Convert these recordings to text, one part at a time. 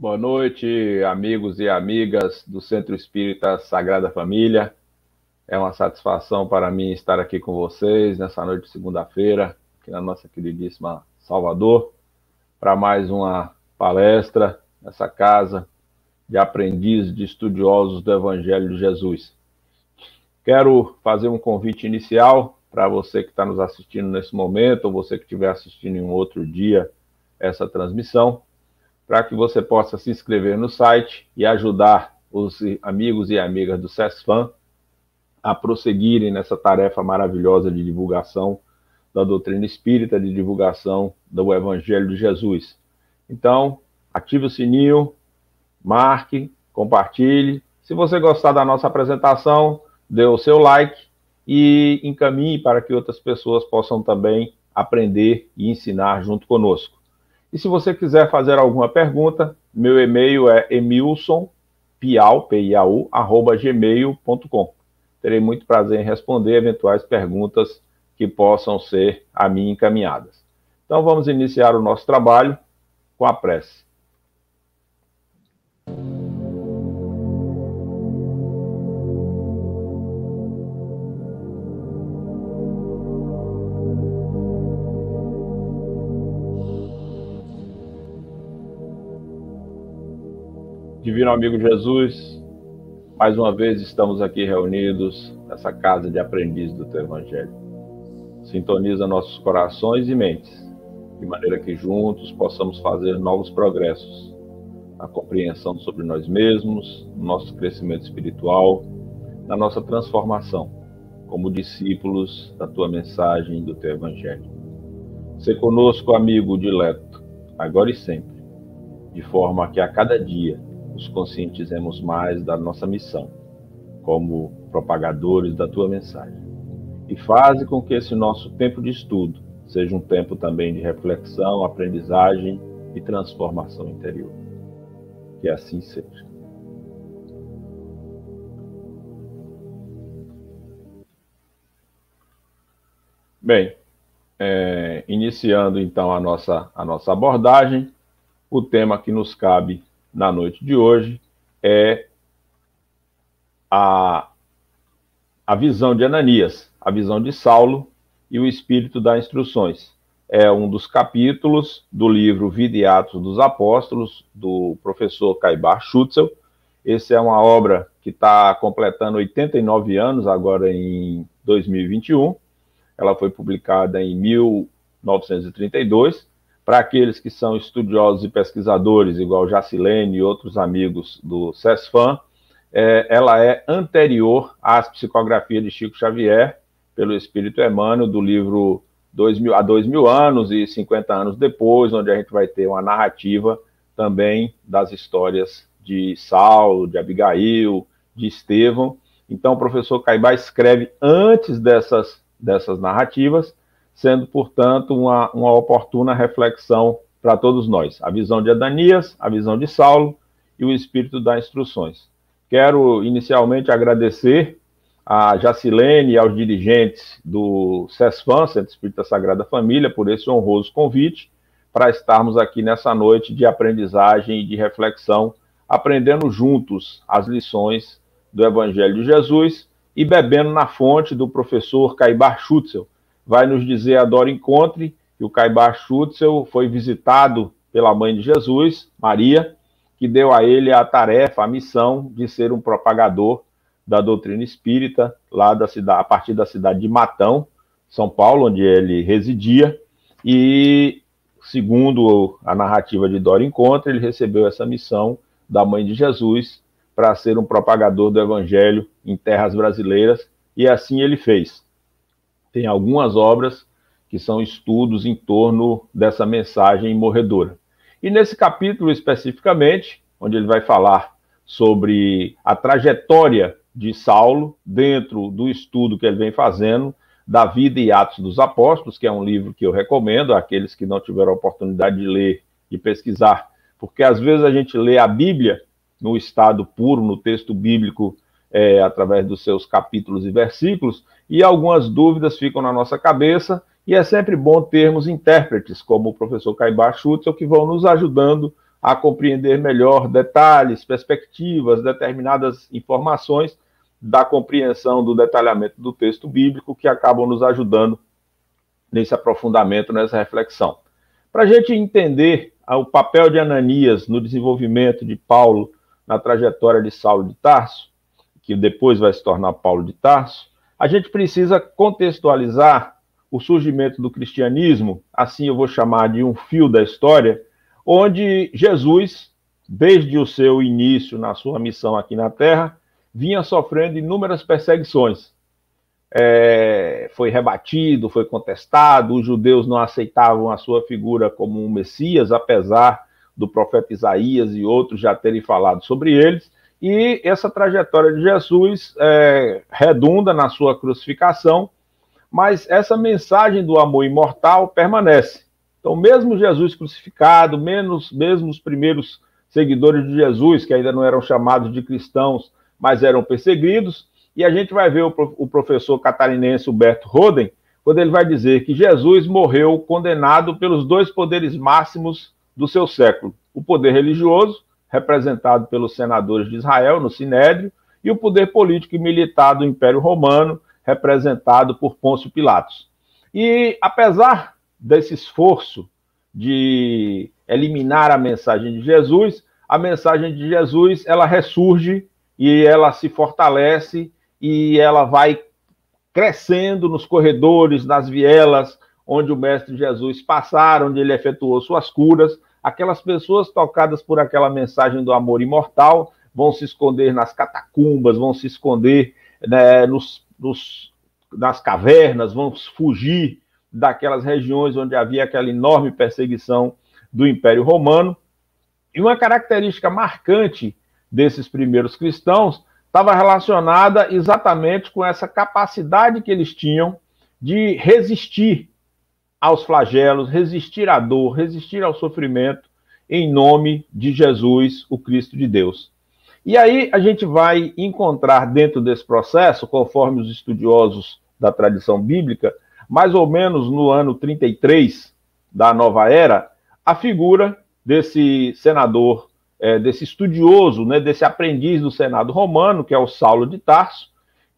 Boa noite, amigos e amigas do Centro Espírita Sagrada Família. É uma satisfação para mim estar aqui com vocês nessa noite de segunda-feira, aqui na nossa queridíssima Salvador, para mais uma palestra nessa casa de aprendizes, de estudiosos do Evangelho de Jesus. Quero fazer um convite inicial para você que está nos assistindo nesse momento, ou você que estiver assistindo em um outro dia essa transmissão, para que você possa se inscrever no site e ajudar os amigos e amigas do CESFAM a prosseguirem nessa tarefa maravilhosa de divulgação da doutrina espírita, de divulgação do Evangelho de Jesus. Então, ative o sininho, marque, compartilhe. Se você gostar da nossa apresentação, dê o seu like e encaminhe para que outras pessoas possam também aprender e ensinar junto conosco. E se você quiser fazer alguma pergunta, meu e-mail é emilson.piau@gmail.com. Terei muito prazer em responder eventuais perguntas que possam ser a mim encaminhadas. Então vamos iniciar o nosso trabalho com a prece. Divino amigo Jesus, mais uma vez estamos aqui reunidos nessa casa de aprendiz do Teu Evangelho. Sintoniza nossos corações e mentes, de maneira que juntos possamos fazer novos progressos na compreensão sobre nós mesmos, no nosso crescimento espiritual, na nossa transformação como discípulos da Tua mensagem e do Teu Evangelho. Sê conosco, amigo dileto, agora e sempre, de forma que a cada dia nos conscientizemos mais da nossa missão como propagadores da Tua mensagem. E faze com que esse nosso tempo de estudo seja um tempo também de reflexão, aprendizagem e transformação interior. Que assim seja. Bem, iniciando então a nossa abordagem, o tema que nos cabe na noite de hoje é a visão de Ananias, a visão de Saulo e o Espírito das Instruções. É um dos capítulos do livro Vida e Atos dos Apóstolos, do professor Caibar Schutzel. Essa é uma obra que está completando 89 anos, agora em 2021. Ela foi publicada em 1932. Para aqueles que são estudiosos e pesquisadores, igual Jacilene e outros amigos do CESFAM, ela é anterior às psicografias de Chico Xavier, pelo Espírito Emmanuel, do livro 2000 anos e 50 anos depois, onde a gente vai ter uma narrativa também das histórias de Saulo, de Abigail, de Estevão. Então, o professor Caibar escreve antes dessas narrativas, sendo, portanto, uma oportuna reflexão para todos nós. A visão de Ananias, a visão de Saulo e o Espírito das Instruções. Quero, inicialmente, agradecer a Jacilene e aos dirigentes do CESFAM, Centro Espírita Sagrada Família, por esse honroso convite para estarmos aqui nessa noite de aprendizagem e de reflexão, aprendendo juntos as lições do Evangelho de Jesus e bebendo na fonte do professor Caibar Schutzel. Vai nos dizer a Dora Encontre que o Caibar Schutzel foi visitado pela mãe de Jesus, Maria, que deu a ele a tarefa, a missão de ser um propagador da doutrina espírita, lá a partir da cidade de Matão, São Paulo, onde ele residia, e, segundo a narrativa de Dora Encontre, ele recebeu essa missão da mãe de Jesus para ser um propagador do Evangelho em terras brasileiras, e assim ele fez. Tem algumas obras que são estudos em torno dessa mensagem morredora. E nesse capítulo especificamente, onde ele vai falar sobre a trajetória de Saulo, dentro do estudo que ele vem fazendo, da Vida e Atos dos Apóstolos, que é um livro que eu recomendo àqueles que não tiveram a oportunidade de ler e pesquisar, porque às vezes a gente lê a Bíblia no estado puro, no texto bíblico, através dos seus capítulos e versículos, e algumas dúvidas ficam na nossa cabeça, e é sempre bom termos intérpretes, como o professor Caibar Schutzel, que vão nos ajudando a compreender melhor detalhes, perspectivas, determinadas informações da compreensão do detalhamento do texto bíblico que acabam nos ajudando nesse aprofundamento, nessa reflexão. Para a gente entender o papel de Ananias no desenvolvimento de Paulo na trajetória de Saulo de Tarso, que depois vai se tornar Paulo de Tarso, a gente precisa contextualizar o surgimento do cristianismo, assim eu vou chamar de um fio da história, onde Jesus, desde o seu início na sua missão aqui na Terra, vinha sofrendo inúmeras perseguições. Foi rebatido, foi contestado, os judeus não aceitavam a sua figura como um Messias, apesar do profeta Isaías e outros já terem falado sobre eles, e essa trajetória de Jesus redunda na sua crucificação, mas essa mensagem do amor imortal permanece. Então, mesmo Jesus crucificado, mesmo os primeiros seguidores de Jesus, que ainda não eram chamados de cristãos, mas eram perseguidos, e a gente vai ver o professor catarinense Humberto Roden, quando ele vai dizer que Jesus morreu condenado pelos dois poderes máximos do seu século. O poder religioso, representado pelos senadores de Israel, no Sinédrio, e o poder político e militar do Império Romano, representado por Pôncio Pilatos. E, apesar desse esforço de eliminar a mensagem de Jesus, a mensagem de Jesus, ela ressurge e ela se fortalece e ela vai crescendo nos corredores, nas vielas, onde o Mestre Jesus passara, onde ele efetuou suas curas. Aquelas pessoas tocadas por aquela mensagem do amor imortal vão se esconder nas catacumbas, vão se esconder, né, nas cavernas, vão fugir daquelas regiões onde havia aquela enorme perseguição do Império Romano. E uma característica marcante desses primeiros cristãos estava relacionada exatamente com essa capacidade que eles tinham de resistir aos flagelos, resistir à dor, resistir ao sofrimento, em nome de Jesus, o Cristo de Deus. E aí a gente vai encontrar dentro desse processo, conforme os estudiosos da tradição bíblica, mais ou menos no ano 33 da Nova Era, a figura desse senador, desse estudioso, né, desse aprendiz do Senado romano, que é o Saulo de Tarso,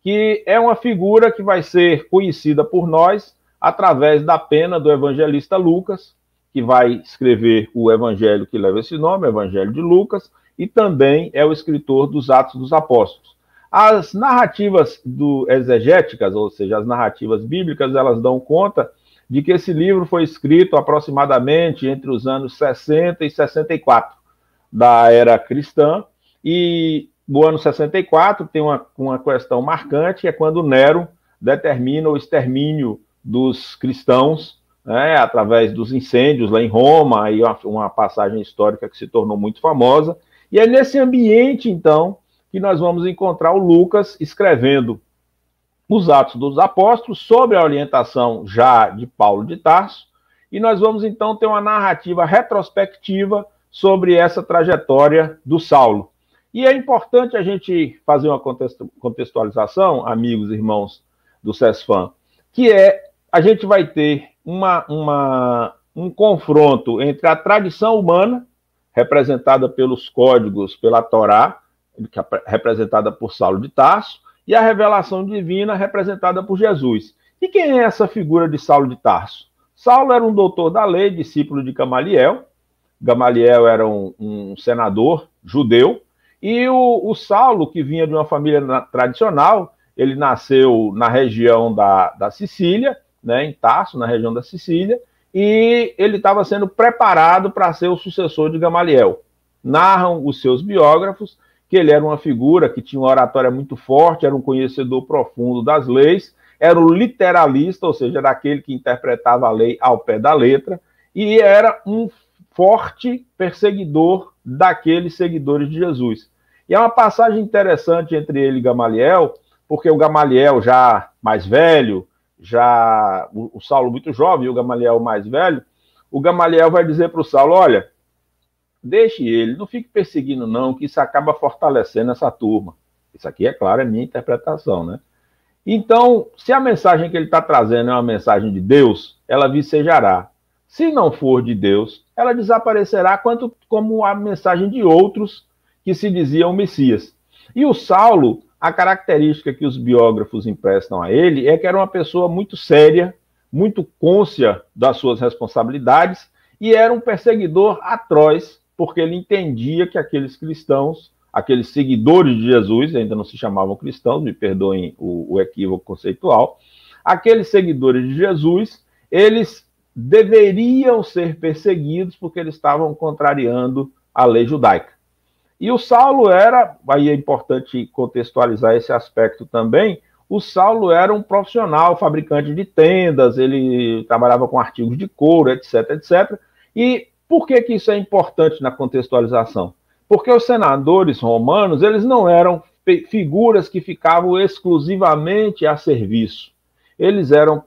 que é uma figura que vai ser conhecida por nós através da pena do evangelista Lucas, que vai escrever o evangelho que leva esse nome, o Evangelho de Lucas, e também é o escritor dos Atos dos Apóstolos. As narrativas exegéticas, ou seja, as narrativas bíblicas, elas dão conta de que esse livro foi escrito aproximadamente entre os anos 60 e 64 da era cristã, e no ano 64 tem uma questão marcante, é quando Nero determina o extermínio dos cristãos, né, através dos incêndios lá em Roma, aí uma passagem histórica que se tornou muito famosa, e é nesse ambiente, então, que nós vamos encontrar o Lucas escrevendo os Atos dos Apóstolos, sob a orientação já de Paulo de Tarso, e nós vamos, então, ter uma narrativa retrospectiva sobre essa trajetória do Saulo. E é importante a gente fazer uma contextualização, amigos e irmãos do CESFAM, que a gente vai ter um confronto entre a tradição humana, representada pelos códigos, pela Torá, representada por Saulo de Tarso, e a revelação divina, representada por Jesus. E quem é essa figura de Saulo de Tarso? Saulo era um doutor da lei, discípulo de Gamaliel. Gamaliel era um senador judeu, e o Saulo, que vinha de uma família tradicional, ele nasceu na região da Sicília, né, em Tarso, na região da Sicília, e ele estava sendo preparado para ser o sucessor de Gamaliel. Narram os seus biógrafos que ele era uma figura que tinha uma oratória muito forte, era um conhecedor profundo das leis, era o literalista, ou seja, era aquele que interpretava a lei ao pé da letra, e era um forte perseguidor daqueles seguidores de Jesus. E é uma passagem interessante entre ele e Gamaliel, porque o Gamaliel já mais velho, já o Saulo muito jovem e o Gamaliel mais velho, o Gamaliel vai dizer para o Saulo, olha, deixe ele, não fique perseguindo não, que isso acaba fortalecendo essa turma. Isso aqui, é claro, é minha interpretação, né? Então, se a mensagem que ele está trazendo é uma mensagem de Deus, ela vicejará. Se não for de Deus, ela desaparecerá como a mensagem de outros que se diziam Messias. E o Saulo, a característica que os biógrafos emprestam a ele é que era uma pessoa muito séria, muito cônscia das suas responsabilidades e era um perseguidor atroz, porque ele entendia que aqueles cristãos, aqueles seguidores de Jesus, ainda não se chamavam cristãos, me perdoem o equívoco conceitual, aqueles seguidores de Jesus, eles deveriam ser perseguidos porque eles estavam contrariando a lei judaica. E o Saulo era, aí é importante contextualizar esse aspecto também, o Saulo era um profissional, fabricante de tendas, ele trabalhava com artigos de couro, etc, etc. E por que isso é importante na contextualização? Porque os senadores romanos, eles não eram figuras que ficavam exclusivamente a serviço. Eles eram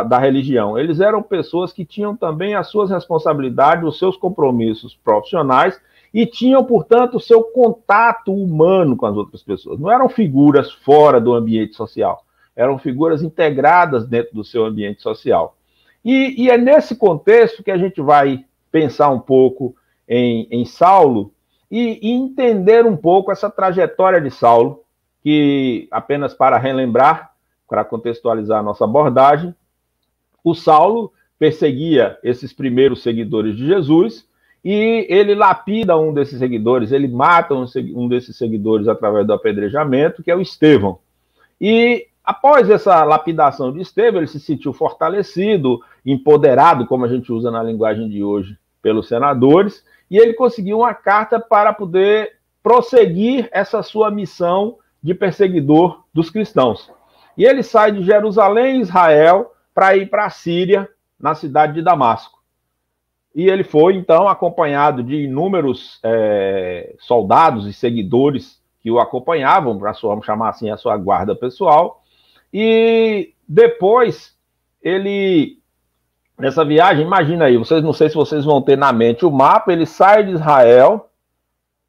da religião, eles eram pessoas que tinham também as suas responsabilidades, os seus compromissos profissionais e tinham, portanto, o seu contato humano com as outras pessoas. Não eram figuras fora do ambiente social, eram figuras integradas dentro do seu ambiente social. E é nesse contexto que a gente vai pensar um pouco em Saulo e entender um pouco essa trajetória de Saulo, que, apenas para relembrar, para contextualizar a nossa abordagem, o Saulo perseguia esses primeiros seguidores de Jesus e ele lapida um desses seguidores, ele mata um desses seguidores através do apedrejamento, que é o Estevão. E após essa lapidação de Estevão, ele se sentiu fortalecido, empoderado, como a gente usa na linguagem de hoje, pelos senadores, e ele conseguiu uma carta para poder prosseguir essa sua missão de perseguidor dos cristãos. E ele sai de Jerusalém, Israel, para ir para a Síria, na cidade de Damasco. E ele foi, então, acompanhado de inúmeros soldados e seguidores que o acompanhavam, para chamar assim a sua guarda pessoal. E depois, ele, nessa viagem, imagina aí, não sei se vocês vão ter na mente o mapa, ele sai de Israel,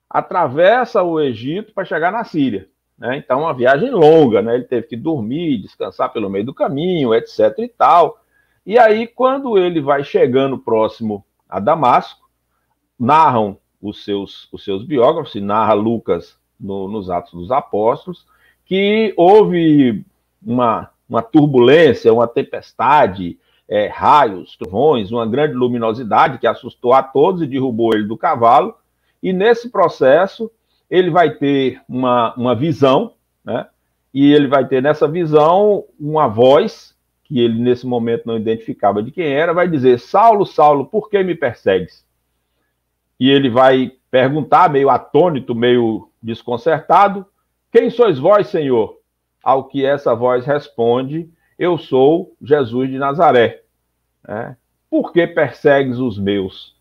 atravessa o Egito para chegar na Síria. Né? Então, uma viagem longa, né? Ele teve que dormir, descansar pelo meio do caminho, etc. e tal. E aí, quando ele vai chegando próximo a Damasco, narram os seus biógrafos, e narra Lucas nos Atos dos Apóstolos, que houve uma turbulência, uma tempestade, raios, trovões, uma grande luminosidade que assustou a todos e derrubou ele do cavalo. E nesse processo, ele vai ter uma visão, né? E ele vai ter nessa visão uma voz, que ele nesse momento não identificava de quem era, vai dizer: Saulo, Saulo, por que me persegues? E ele vai perguntar, meio atônito, meio desconcertado: quem sois vós, Senhor? Ao que essa voz responde: eu sou Jesus de Nazaré. Por que persegues os meus?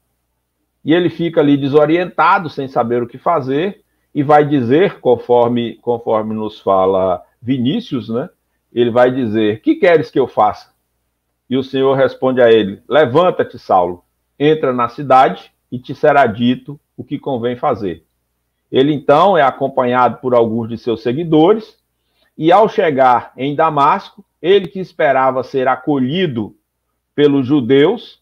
E ele fica ali desorientado, sem saber o que fazer, e vai dizer, conforme nos fala Vinícius, né? Ele vai dizer: que queres que eu faça? E o Senhor responde a ele: levanta-te, Saulo, entra na cidade e te será dito o que convém fazer. Ele então é acompanhado por alguns de seus seguidores, e ao chegar em Damasco, ele que esperava ser acolhido pelos judeus,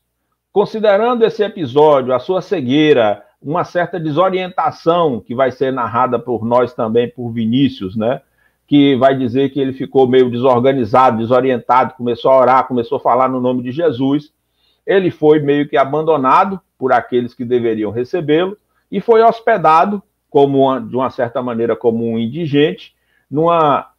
considerando esse episódio, a sua cegueira, uma certa desorientação que vai ser narrada por nós também, por Vinícius, né? Que vai dizer que ele ficou meio desorganizado, desorientado, começou a orar, começou a falar no nome de Jesus. Ele foi meio que abandonado por aqueles que deveriam recebê-lo e foi hospedado, de uma certa maneira, como um indigente, numa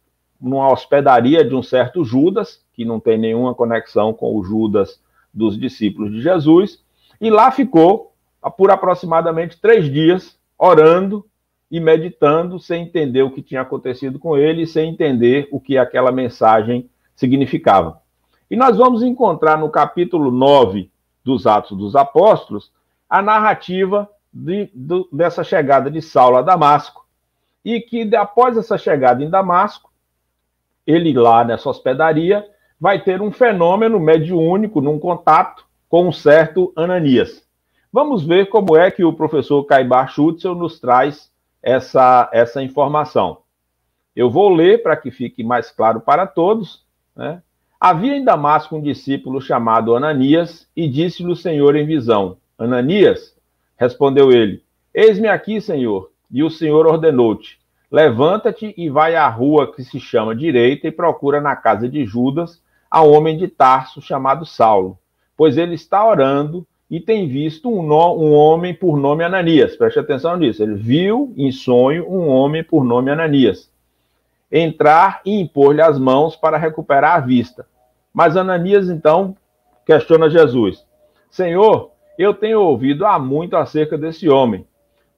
hospedaria de um certo Judas, que não tem nenhuma conexão com o Judas dos discípulos de Jesus, e lá ficou por aproximadamente 3 dias, orando e meditando, sem entender o que tinha acontecido com ele e sem entender o que aquela mensagem significava. E nós vamos encontrar no capítulo 9 dos Atos dos Apóstolos a narrativa dessa chegada de Saulo a Damasco, e que após essa chegada em Damasco, ele lá nessa hospedaria vai ter um fenômeno mediúnico, num contato com um certo Ananias. Vamos ver como é que o professor Caibar Schutzel nos traz essa informação. Eu vou ler para que fique mais claro para todos, né? Havia em Damasco um discípulo chamado Ananias, e disse-lhe o Senhor em visão: Ananias, respondeu ele, eis-me aqui, Senhor. E o Senhor ordenou-te, levanta-te e vai à rua que se chama Direita e procura na casa de Judas a homem de Tarso chamado Saulo, pois ele está orando e tem visto um homem por nome Ananias. Preste atenção nisso. Ele viu em sonho um homem por nome Ananias entrar e impor-lhe as mãos para recuperar a vista. Mas Ananias, então, questiona Jesus. Senhor, eu tenho ouvido há muito acerca desse homem.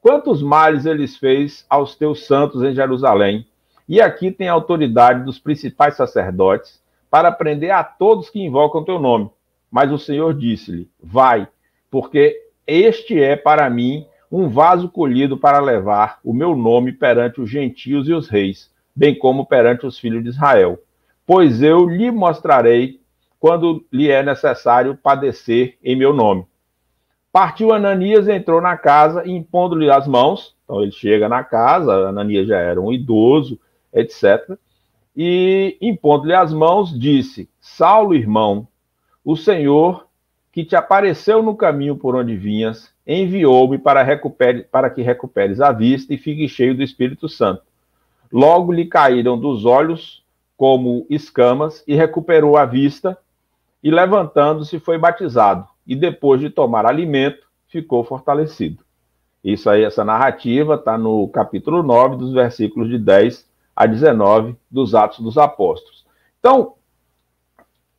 Quantos males ele fez aos teus santos em Jerusalém? E aqui tem a autoridade dos principais sacerdotes para prender a todos que invocam teu nome. Mas o Senhor disse-lhe, vai, porque este é para mim um vaso colhido para levar o meu nome perante os gentios e os reis, bem como perante os filhos de Israel. Pois eu lhe mostrarei quando lhe é necessário padecer em meu nome. Partiu Ananias, entrou na casa, impondo-lhe as mãos. Então ele chega na casa, Ananias já era um idoso, etc. E impondo-lhe as mãos, disse, Saulo, irmão, o Senhor, que te apareceu no caminho por onde vinhas, enviou-me para que recuperes a vista e fique cheio do Espírito Santo. Logo lhe caíram dos olhos como escamas e recuperou a vista e, levantando-se, foi batizado. E depois de tomar alimento, ficou fortalecido. Isso aí, essa narrativa está no capítulo 9, dos versículos de 10 a 19 dos Atos dos Apóstolos. Então,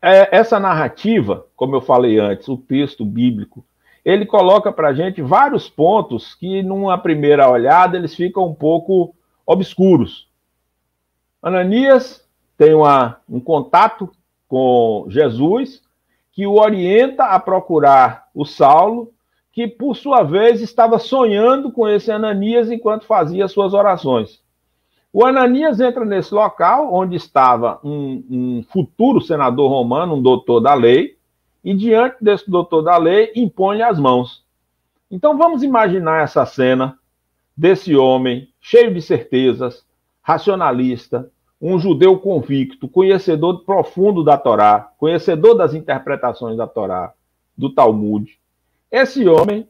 essa narrativa, como eu falei antes, o texto bíblico, ele coloca para a gente vários pontos que, numa primeira olhada, eles ficam um pouco obscuros. Ananias tem um contato com Jesus, que o orienta a procurar o Saulo, que, por sua vez, estava sonhando com esse Ananias enquanto fazia suas orações. O Ananias entra nesse local, onde estava um futuro senador romano, um doutor da lei, e, diante desse doutor da lei, impõe-lhe as mãos. Então, vamos imaginar essa cena desse homem, cheio de certezas, racionalista, um judeu convicto, conhecedor profundo da Torá, conhecedor das interpretações da Torá, do Talmud. Esse homem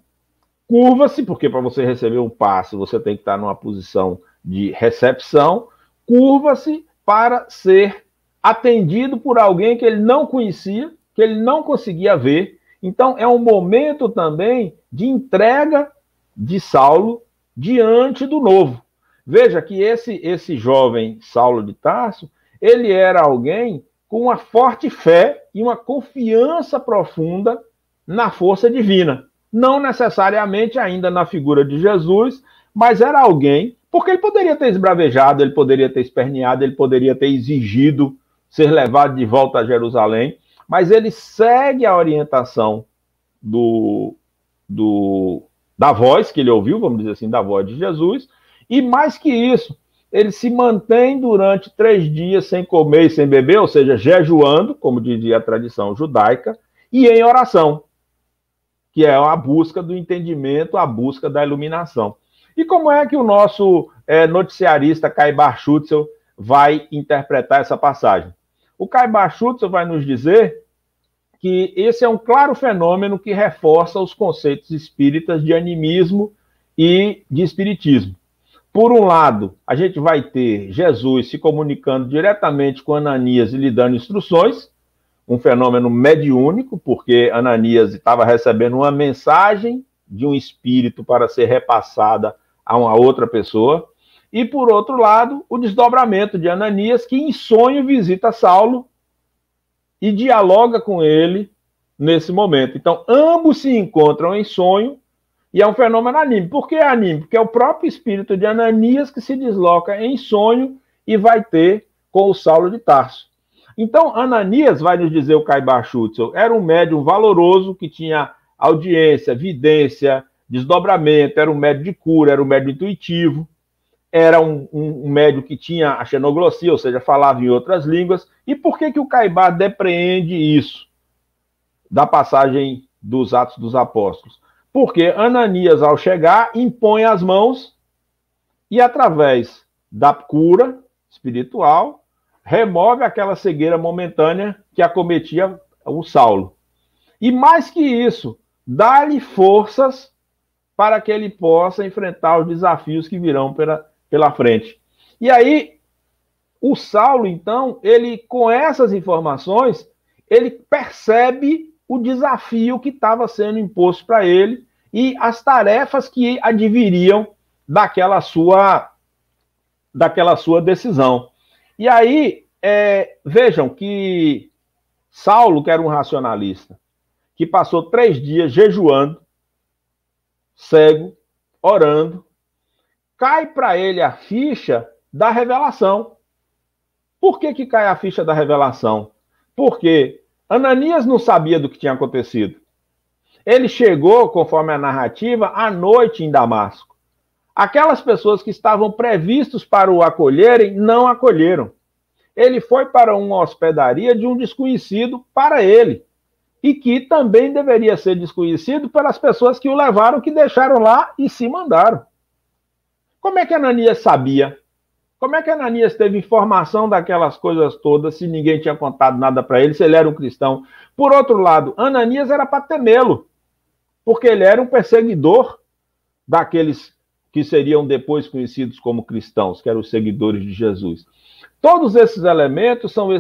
curva-se, porque para você receber um passe, você tem que estar numa posição de recepção, curva-se para ser atendido por alguém que ele não conhecia, que ele não conseguia ver. Então, é um momento também de entrega de Saulo diante do novo. Veja que esse jovem Saulo de Tarso, ele era alguém com uma forte fé e uma confiança profunda na força divina. Não necessariamente ainda na figura de Jesus, mas era alguém, porque ele poderia ter esbravejado, ele poderia ter esperneado, ele poderia ter exigido ser levado de volta a Jerusalém, mas ele segue a orientação da voz que ele ouviu, vamos dizer assim, da voz de Jesus. E mais que isso, ele se mantém durante 3 dias sem comer e sem beber, ou seja, jejuando, como dizia a tradição judaica, e em oração, que é a busca do entendimento, a busca da iluminação. E como é que o nosso noticiarista Caibar Schutzel vai interpretar essa passagem? O Caibar Schutzel vai nos dizer que esse é um claro fenômeno que reforça os conceitos espíritas de animismo e de espiritismo. Por um lado, a gente vai ter Jesus se comunicando diretamente com Ananias e lhe dando instruções, um fenômeno mediúnico, porque Ananias estava recebendo uma mensagem de um espírito para ser repassada a uma outra pessoa. E, por outro lado, o desdobramento de Ananias, que em sonho visita Saulo e dialoga com ele nesse momento. Então, ambos se encontram em sonho, e é um fenômeno anímico. Por que é anímico? Porque é o próprio espírito de Ananias que se desloca em sonho e vai ter com o Saulo de Tarso. Então, Ananias, vai nos dizer o Caibar Schutzel, era um médium valoroso que tinha audiência, vidência, desdobramento, era um médium de cura, era um médium intuitivo, era um médium que tinha a xenoglossia, ou seja, falava em outras línguas. E por que o Caibar depreende isso da passagem dos Atos dos Apóstolos? Porque Ananias, ao chegar, impõe as mãos e, através da cura espiritual, remove aquela cegueira momentânea que acometia o Saulo. E mais que isso, dá-lhe forças para que ele possa enfrentar os desafios que virão pela frente. E aí, o Saulo, então, ele, com essas informações, ele percebe o desafio que estava sendo imposto para ele e as tarefas que adviriam daquela sua decisão. E aí, vejam que Saulo, que era um racionalista, que passou 3 dias jejuando, cego, orando, cai para ele a ficha da revelação. Por que cai a ficha da revelação? Porque Ananias não sabia do que tinha acontecido. Ele chegou, conforme a narrativa, à noite em Damasco. Aquelas pessoas que estavam previstos para o acolherem, não acolheram. Ele foi para uma hospedaria de um desconhecido para ele, e que também deveria ser desconhecido pelas pessoas que o levaram, que deixaram lá e se mandaram. Como é que Ananias sabia? Como é que Ananias teve informação daquelas coisas todas se ninguém tinha contado nada para ele, se ele era um cristão? Por outro lado, Ananias era para temê-lo, porque ele era um perseguidor daqueles que seriam depois conhecidos como cristãos, que eram os seguidores de Jesus. Todos esses elementos são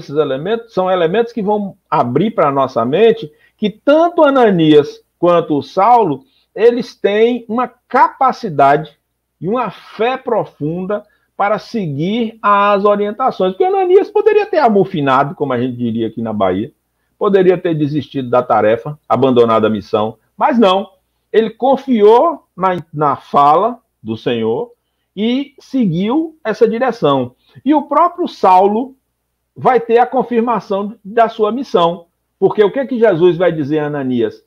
elementos que vão abrir para a nossa mente que tanto Ananias quanto o Saulo, eles têm uma capacidade e uma fé profunda para seguir as orientações. Porque Ananias poderia ter amofinado, como a gente diria aqui na Bahia, poderia ter desistido da tarefa, abandonado a missão, mas não. Ele confiou na fala do Senhor e seguiu essa direção. E o próprio Saulo vai ter a confirmação da sua missão. Porque o que Jesus vai dizer a Ananias?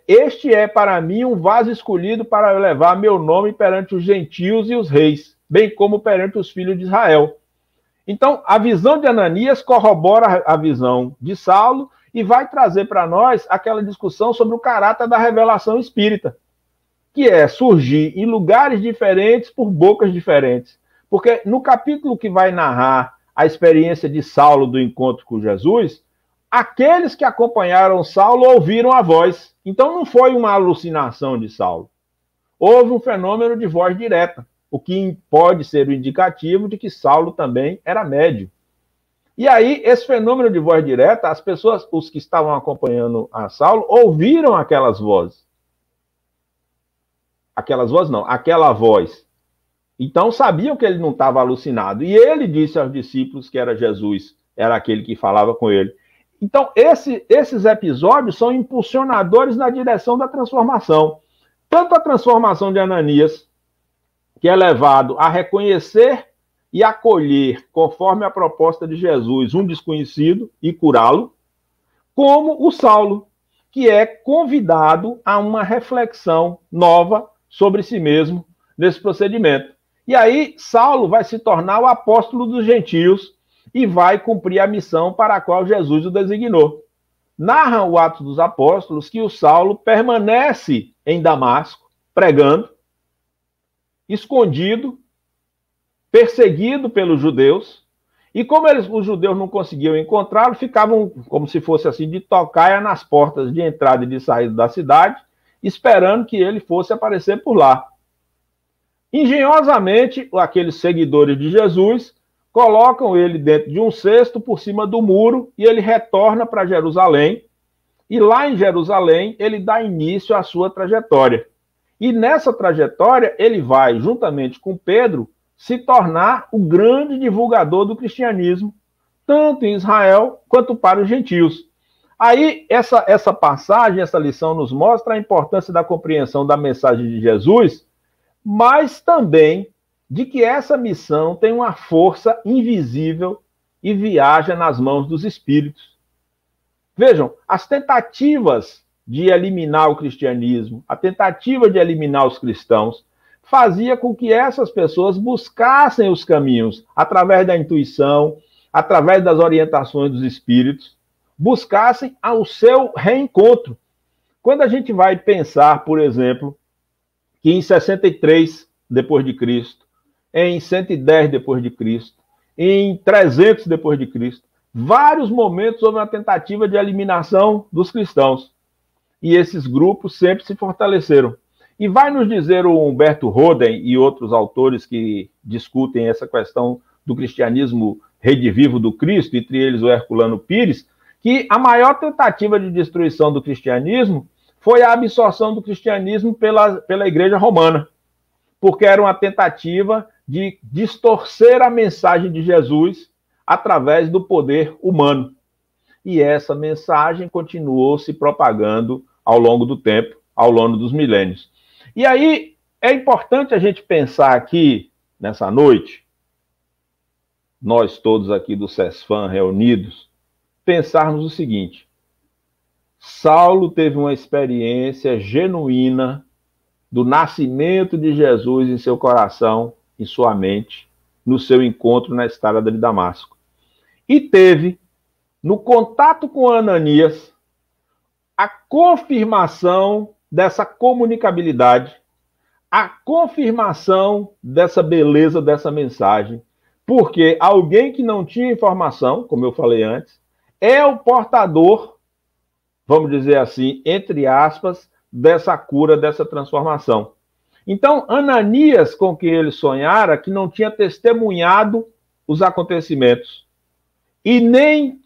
Este é para mim um vaso escolhido para levar meu nome perante os gentios e os reis, bem como perante os filhos de Israel. Então, a visão de Ananias corrobora a visão de Saulo e vai trazer para nós aquela discussão sobre o caráter da revelação espírita, que é surgir em lugares diferentes por bocas diferentes. Porque no capítulo que vai narrar a experiência de Saulo do encontro com Jesus, aqueles que acompanharam Saulo ouviram a voz. Então não foi uma alucinação de Saulo. Houve um fenômeno de voz direta, o que pode ser o indicativo de que Saulo também era médium. E aí, esse fenômeno de voz direta, as pessoas, os que estavam acompanhando a Saulo, ouviram aquelas vozes. Aquela voz. Então sabiam que ele não estava alucinado. E ele disse aos discípulos que era Jesus, era aquele que falava com ele. Então esses episódios são impulsionadores na direção da transformação. Tanto a transformação de Ananias, que é levado a reconhecer e acolher, conforme a proposta de Jesus, um desconhecido e curá-lo, como o Saulo, que é convidado a uma reflexão nova sobre si mesmo nesse procedimento. E aí, Saulo vai se tornar o apóstolo dos gentios e vai cumprir a missão para a qual Jesus o designou. Narra o Atos dos Apóstolos que o Saulo permanece em Damasco, pregando, escondido, perseguido pelos judeus, e como os judeus não conseguiam encontrá-lo, ficavam como se fosse assim de tocaia nas portas de entrada e de saída da cidade, esperando que ele fosse aparecer por lá. Engenhosamente, aqueles seguidores de Jesus colocam ele dentro de um cesto por cima do muro e ele retorna para Jerusalém. E lá em Jerusalém, ele dá início à sua trajetória. E nessa trajetória, ele vai, juntamente com Pedro, se tornar o grande divulgador do cristianismo, tanto em Israel quanto para os gentios. Aí, essa passagem, essa lição nos mostra a importância da compreensão da mensagem de Jesus, mas também de que essa missão tem uma força invisível e viaja nas mãos dos espíritos. Vejam, as tentativas de eliminar o cristianismo, a tentativa de eliminar os cristãos, fazia com que essas pessoas buscassem os caminhos através da intuição, através das orientações dos espíritos, buscassem o seu reencontro. Quando a gente vai pensar, por exemplo, que em 63 depois de Cristo, em 110 depois de Cristo, em 300 depois de Cristo, vários momentos houve uma tentativa de eliminação dos cristãos. e esses grupos sempre se fortaleceram. E vai nos dizer o Humberto Roden e outros autores que discutem essa questão do cristianismo redivivo do Cristo, entre eles o Herculano Pires, que a maior tentativa de destruição do cristianismo foi a absorção do cristianismo pela Igreja Romana, porque era uma tentativa de distorcer a mensagem de Jesus através do poder humano. E essa mensagem continuou se propagando ao longo do tempo, ao longo dos milênios. E aí é importante a gente pensar aqui, nessa noite, nós todos aqui do CESFAM reunidos, pensarmos o seguinte: Saulo teve uma experiência genuína do nascimento de Jesus em seu coração, em sua mente, no seu encontro na estrada de Damasco. E teve, no contato com Ananias, a confirmação dessa comunicabilidade, a confirmação dessa beleza dessa mensagem, porque alguém que não tinha informação, como eu falei antes, é o portador, vamos dizer assim, entre aspas, dessa cura, dessa transformação. Então, Ananias, com quem ele sonhara, que não tinha testemunhado os acontecimentos e nem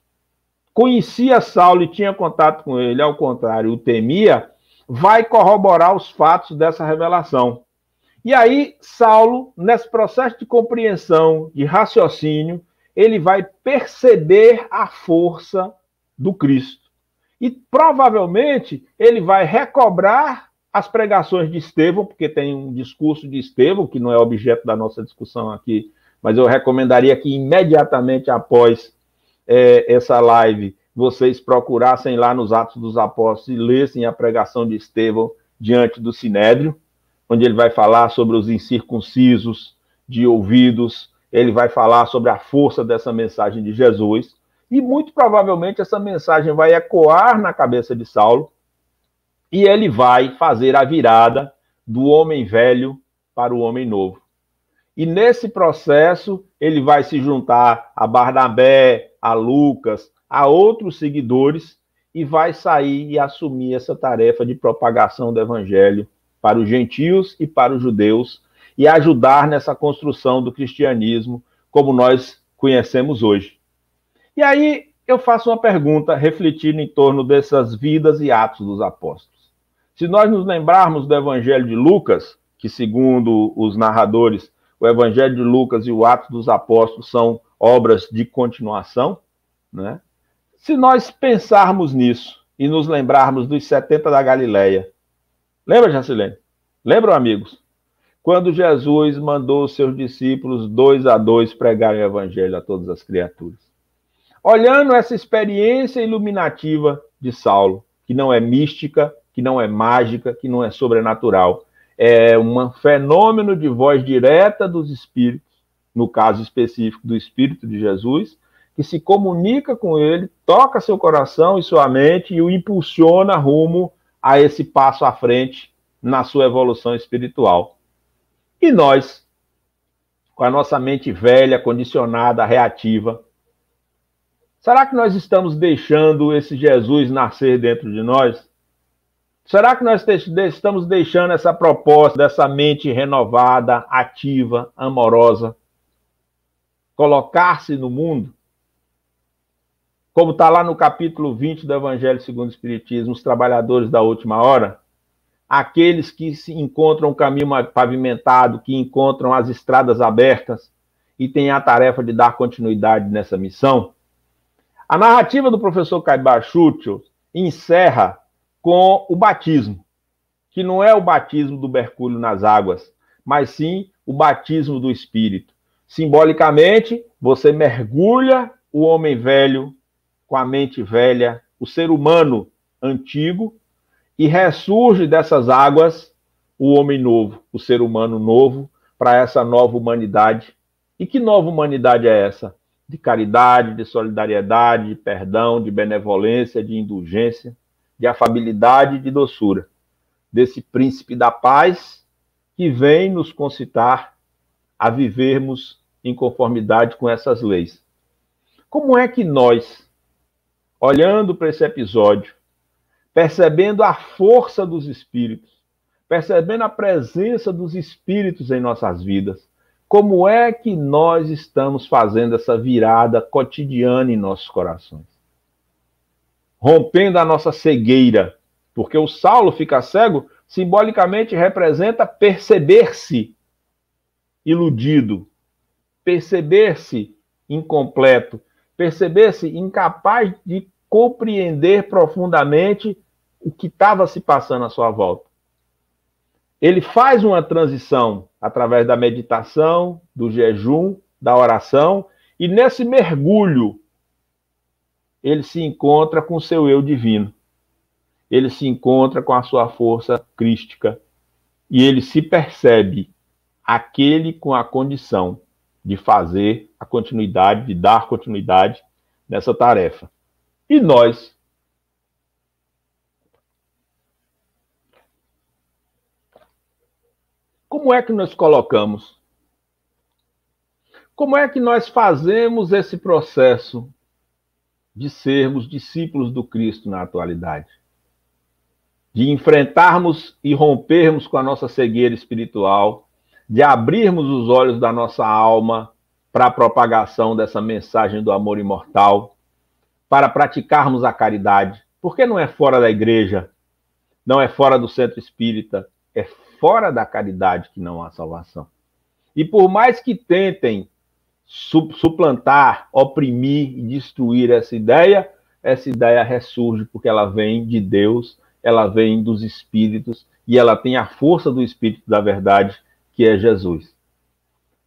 conhecia Saulo e tinha contato com ele, ao contrário, o temia, vai corroborar os fatos dessa revelação. E aí, Saulo, nesse processo de compreensão, de raciocínio, ele vai perceber a força do Cristo. E provavelmente ele vai recobrar as pregações de Estevão, porque tem um discurso de Estevão, que não é objeto da nossa discussão aqui, mas eu recomendaria que imediatamente após essa live, vocês procurassem lá nos Atos dos Apóstolos e lessem a pregação de Estevão diante do Sinédrio, onde ele vai falar sobre os incircuncisos de ouvidos, ele vai falar sobre a força dessa mensagem de Jesus, e muito provavelmente essa mensagem vai ecoar na cabeça de Saulo, e ele vai fazer a virada do homem velho para o homem novo. E nesse processo, ele vai se juntar a Barnabé, a Lucas, a outros seguidores, e vai sair e assumir essa tarefa de propagação do evangelho para os gentios e para os judeus, e ajudar nessa construção do cristianismo como nós conhecemos hoje. E aí eu faço uma pergunta, refletindo em torno dessas vidas e atos dos apóstolos. Se nós nos lembrarmos do evangelho de Lucas, que segundo os narradores, o evangelho de Lucas e o Atos dos Apóstolos são obras de continuação, né? Se nós pensarmos nisso e nos lembrarmos dos 70 da Galileia, lembra, Jacilene? Lembram, amigos? Quando Jesus mandou os seus discípulos 2 a 2 pregarem o evangelho a todas as criaturas. Olhando essa experiência iluminativa de Saulo, que não é mística, que não é mágica, que não é sobrenatural, é um fenômeno de voz direta dos espíritos, no caso específico do Espírito de Jesus, que se comunica com ele, toca seu coração e sua mente e o impulsiona rumo a esse passo à frente na sua evolução espiritual. E nós, com a nossa mente velha, condicionada, reativa, será que nós estamos deixando esse Jesus nascer dentro de nós? Será que nós estamos deixando essa proposta dessa mente renovada, ativa, amorosa, colocar-se no mundo? Como está lá no capítulo 20 do Evangelho segundo o Espiritismo, os trabalhadores da última hora, aqueles que se encontram o caminho pavimentado, que encontram as estradas abertas e têm a tarefa de dar continuidade nessa missão. A narrativa do professor Caibar Schutel encerra com o batismo, que não é o batismo do mergulho nas águas, mas sim o batismo do Espírito. Simbolicamente, você mergulha o homem velho com a mente velha, o ser humano antigo, e ressurge dessas águas o homem novo, o ser humano novo, para essa nova humanidade. E que nova humanidade é essa? De caridade, de solidariedade, de perdão, de benevolência, de indulgência, de afabilidade e de doçura. Desse príncipe da paz que vem nos concitar a vivermos em conformidade com essas leis. Como é que nós, olhando para esse episódio, percebendo a força dos Espíritos, percebendo a presença dos Espíritos em nossas vidas. Como é que nós estamos fazendo essa virada cotidiana em nossos corações? Rompendo a nossa cegueira, porque o Saulo fica cego, simbolicamente representa perceber-se iludido, perceber-se incompleto, perceber-se incapaz de compreender profundamente o que estava se passando à sua volta. Ele faz uma transição através da meditação, do jejum, da oração, e nesse mergulho ele se encontra com o seu eu divino. Ele se encontra com a sua força crística e ele se percebe aquele com a condição de fazer a continuidade, de dar continuidade nessa tarefa. E nós? Como é que nós colocamos? Como é que nós fazemos esse processo de sermos discípulos do Cristo na atualidade? De enfrentarmos e rompermos com a nossa cegueira espiritual, de abrirmos os olhos da nossa alma para a propagação dessa mensagem do amor imortal, para praticarmos a caridade. Porque não é fora da igreja, não é fora do centro espírita, é fora da caridade que não há salvação. E por mais que tentem suplantar, oprimir e destruir essa ideia ressurge porque ela vem de Deus, ela vem dos Espíritos e ela tem a força do Espírito da verdade, que é Jesus.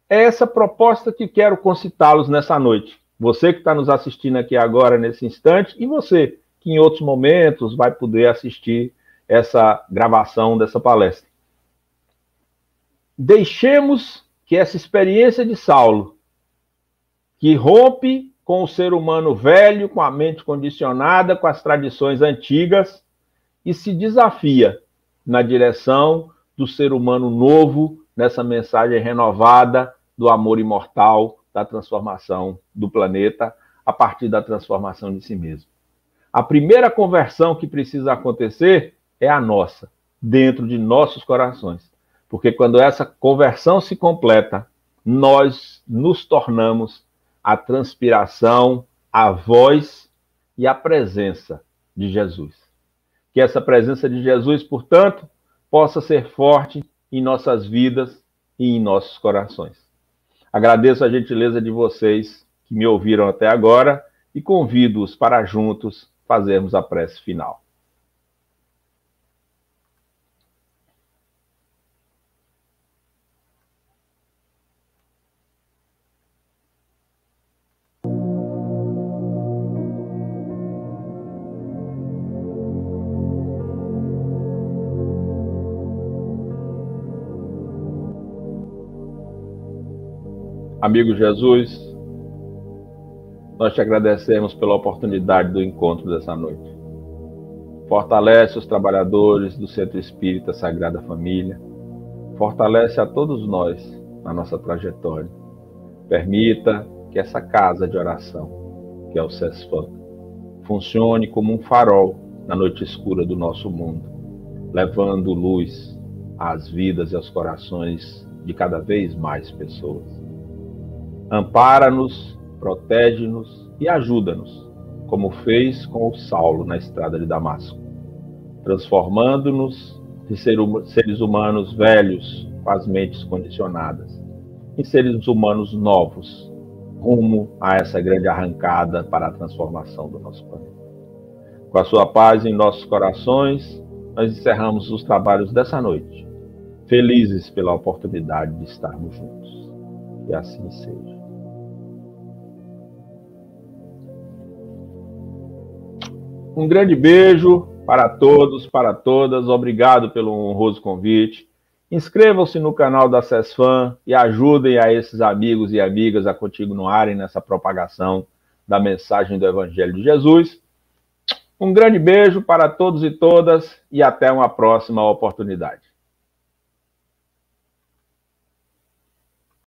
É essa proposta que quero concitá-los nessa noite. Você que está nos assistindo aqui agora, nesse instante, e você que em outros momentos vai poder assistir essa gravação dessa palestra. Deixemos que essa experiência de Saulo, que rompe com o ser humano velho, com a mente condicionada, com as tradições antigas, e se desafia na direção do ser humano novo, nessa mensagem renovada do amor imortal, da transformação do planeta, a partir da transformação de si mesmo. A primeira conversão que precisa acontecer é a nossa, dentro de nossos corações. Porque quando essa conversão se completa, nós nos tornamos a transpiração, a voz e a presença de Jesus. Que essa presença de Jesus, portanto, possa ser forte em nossas vidas e em nossos corações. Agradeço a gentileza de vocês que me ouviram até agora e convido-os para juntos fazermos a prece final. Amigo Jesus, nós te agradecemos pela oportunidade do encontro dessa noite. Fortalece os trabalhadores do Centro Espírita Sagrada Família. Fortalece a todos nós na nossa trajetória. Permita que essa casa de oração, que é o CESFAM, funcione como um farol na noite escura do nosso mundo, levando luz às vidas e aos corações de cada vez mais pessoas. Ampara-nos, protege-nos e ajuda-nos, como fez com o Saulo na estrada de Damasco, transformando-nos de seres humanos velhos com as mentes condicionadas, em seres humanos novos, rumo a essa grande arrancada para a transformação do nosso planeta. Com a sua paz em nossos corações, nós encerramos os trabalhos dessa noite, felizes pela oportunidade de estarmos juntos. Que assim seja. Um grande beijo para todos, para todas. Obrigado pelo honroso convite. Inscrevam-se no canal da CESFAM e ajudem a esses amigos e amigas a continuarem nessa propagação da mensagem do Evangelho de Jesus. Um grande beijo para todos e todas e até uma próxima oportunidade.